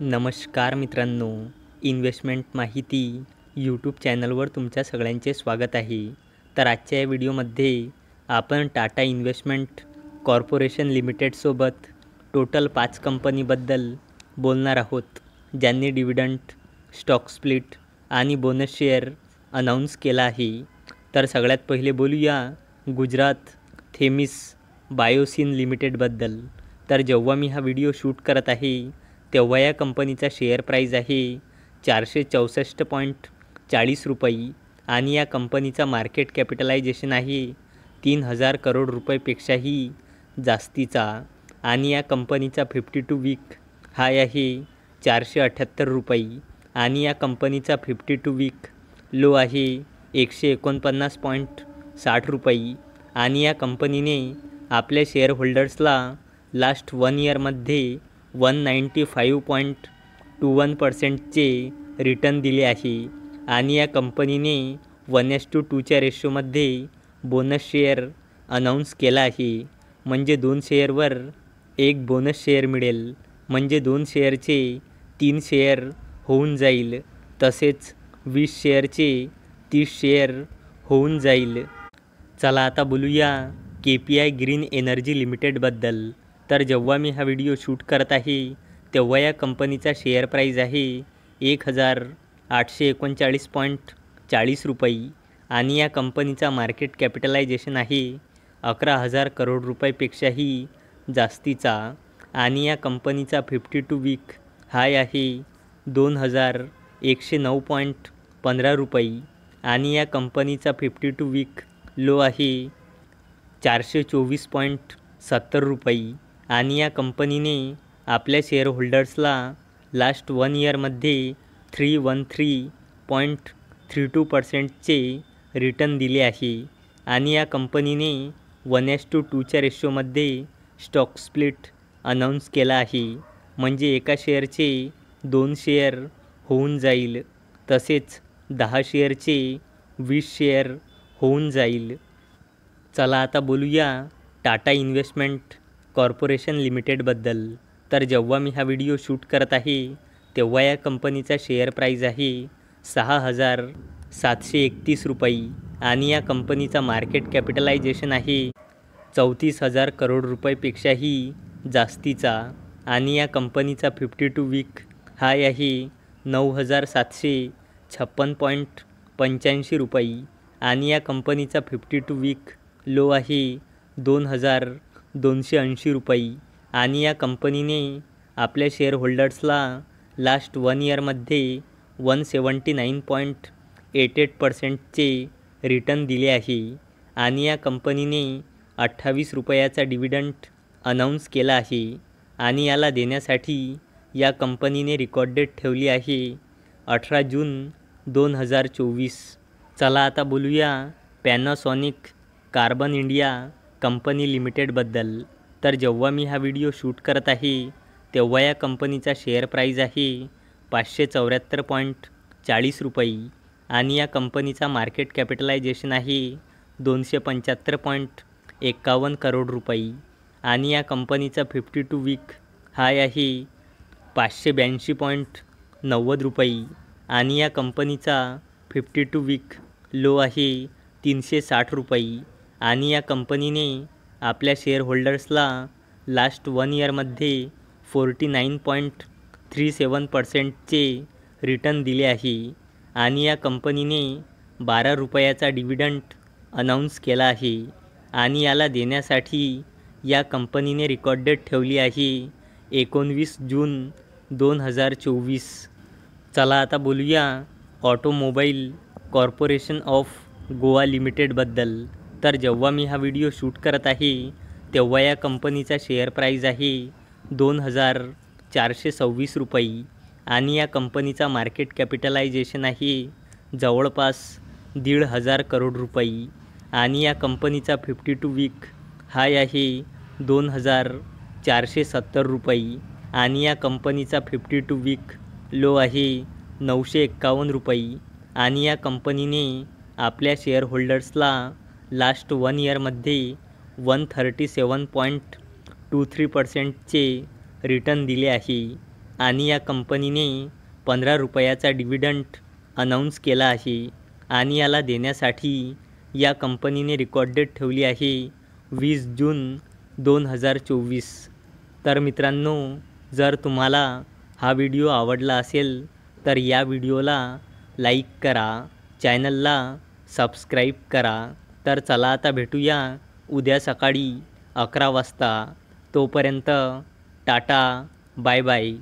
नमस्कार मित्रांनो, इन्व्हेस्टमेंट माहिती यूट्यूब चॅनलवर तुमच्या सगळ्यांचे स्वागत आहे. तर आजच्या या व्हिडिओमध्ये आपण टाटा इन्व्हेस्टमेंट कॉर्पोरेशन लिमिटेडसोबत टोटल 5 कंपनीबद्दल बोलणार आहोत, ज्यांनी डिव्हिडंड, स्टॉक स्प्लिट आणि बोनस शेअर अनाऊन्स केला आहे. तर सगळ्यात पहिले बोलूया गुजरात थेमिस बायोसिन लिमिटेडबद्दल. तर जेव्हा मी हा व्हिडिओ शूट करत आहे तेव्हा या कंपनीचा शेअर प्राईज आहे 464.40 रुपये आणि या कंपनीचा मार्केट कॅपिटलायझेशन आहे 3,000 करोड रुपयेपेक्षाही जास्तीचा आणि या कंपनीचा 52 वीक हाय आहे 478 रुपये आणि या कंपनीचा 52 वीक लो आहे 149.60 रुपये आणि या कंपनीने आपल्या शेअर होल्डर्सला लास्ट 1 इयरमध्ये 195.21%चे रिटर्न दिले आहे आणि या कंपनीने 1:2च्या रेशोमध्ये बोनस शेअर अनाऊन्स केला आहे. म्हणजे 2 शेअरवर 1 बोनस शेअर मिळेल, म्हणजे 2 शेअरचे 3 शेअर होऊन जाईल. तसेच 20 शेअरचे 30 शेअर होऊन जाईल. चला आता बोलूया KPI ग्रीन एनर्जी लिमिटेडबद्दल. तर जेव्हा मी हा व्हिडिओ शूट करत आहे तेव्हा या कंपनीचा शेअर प्राईज आहे 1,839.40 रुपये आणि या कंपनीचा मार्केट कॅपिटलायझेशन आहे 11,000 करोड रुपयेपेक्षाही जास्तीचा आणि या कंपनीचा 52 वीक हाय आहे 2,109.15 रुपये आणि या कंपनीचा 52 वीक लो आहे 424.70 रुपये आणि या कंपनीने आपल्या शेअर होल्डर्सला लास्ट 1 इयरमध्ये 313.32%चे रिटर्न दिले आहे आणि या कंपनीने 1:2च्या रेशोमध्ये स्टॉक स्प्लिट अनाऊन्स केला आहे. म्हणजे एका शेअरचे 2 शेअर होऊन जाईल. तसेच 10 शेअरचे 20 शेअर होऊन जाईल. चला आता बोलूया टाटा इन्व्हेस्टमेंट कॉर्पोरेशन लिमिटेडबद्दल. तर जेव्हा मी हा व्हिडिओ शूट करत आहे तेव्हा या कंपनीचा शेअर प्राईज आहे 6,731 रुपये आणि या कंपनीचा मार्केट कॅपिटलायझेशन आहे 34,000 करोड रुपयेपेक्षाही जास्तीचा आणि या कंपनीचा 52 वीक हाय आहे 9,756.85 रुपये आणि या कंपनीचा 52 वीक लो आहे 2,280 रुपये आणि या कंपनीने आपल्या शेअर होल्डर्सला लास्ट 1 इयरमध्ये 179.88%चे रिटर्न दिले आहे आणि या कंपनीने 28 रुपयाचा डिव्हिडंड अनाऊन्स केला आहे आणि याला देण्यासाठी या कंपनीने रेकॉर्ड डेट ठेवली आहे 18 जून 2024. चला आता बोलूया पॅनासॉनिक कार्बन इंडिया कंपनी लिमिटेडबद्दल. तर जेव्हा मी हा व्हिडिओ शूट करत आहे तेव्हा या कंपनीचा शेअर प्राईज आहे 574.40 रुपये आणि या कंपनीचा मार्केट कॅपिटलायझेशन आहे 275.51 करोड रुपये आणि या कंपनीचा 52 वीक हाय आहे 582.90 रुपये आणि या कंपनीचा 52 वीक लो आहे 360 रुपये आणि या कंपनीने आपल्या शेअर होल्डर्सला लास्ट 1 इयरमध्ये 49.37%चे रिटर्न दिले आहे आणि या कंपनीने 12 रुपयाचा डिव्हिडंड अनाऊन्स केला आहे आणि याला देण्यासाठी या कंपनीने रेकॉर्ड डेट ठेवली आहे 19 जून 2024. चला आता बोलूया ऑटोमोबाईल कॉर्पोरेशन ऑफ गोवा लिमिटेडबद्दल. तर जेव्हा मी हा व्हिडिओ शूट करत आहे तेव्हा या कंपनीचा शेअर प्राईज आहे 2,426 रुपये आणि या कंपनीचा मार्केट कॅपिटलायझेशन आहे जवळपास 1,500 करोड रुपये आणि या कंपनीचा 52 वीक हाय आहे 2,470 रुपये आणि या कंपनीचा 52 वीक लो आहे 951 रुपये आणि या कंपनीने आपल्या शेअर होल्डर्सला लास्ट 1 इयरमध्ये 137.23%चे रिटर्न दिले आहे आणि या कंपनीने 15 रुपयाचा डिव्हिडंड अनाऊन्स केला आहे आणि याला देण्यासाठी या कंपनीने रेकॉर्ड डेट ठेवली आहे 20 जून 2024. तर मित्रांनो, जर तुम्हाला हा व्हिडिओ आवडला असेल तर या व्हिडिओला लाईक करा, चॅनलला सबस्क्राईब करा. तर चला आता भेटूया उद्या सकाळी 11 वाजता. तोपर्यंत टाटा, बाय बाय.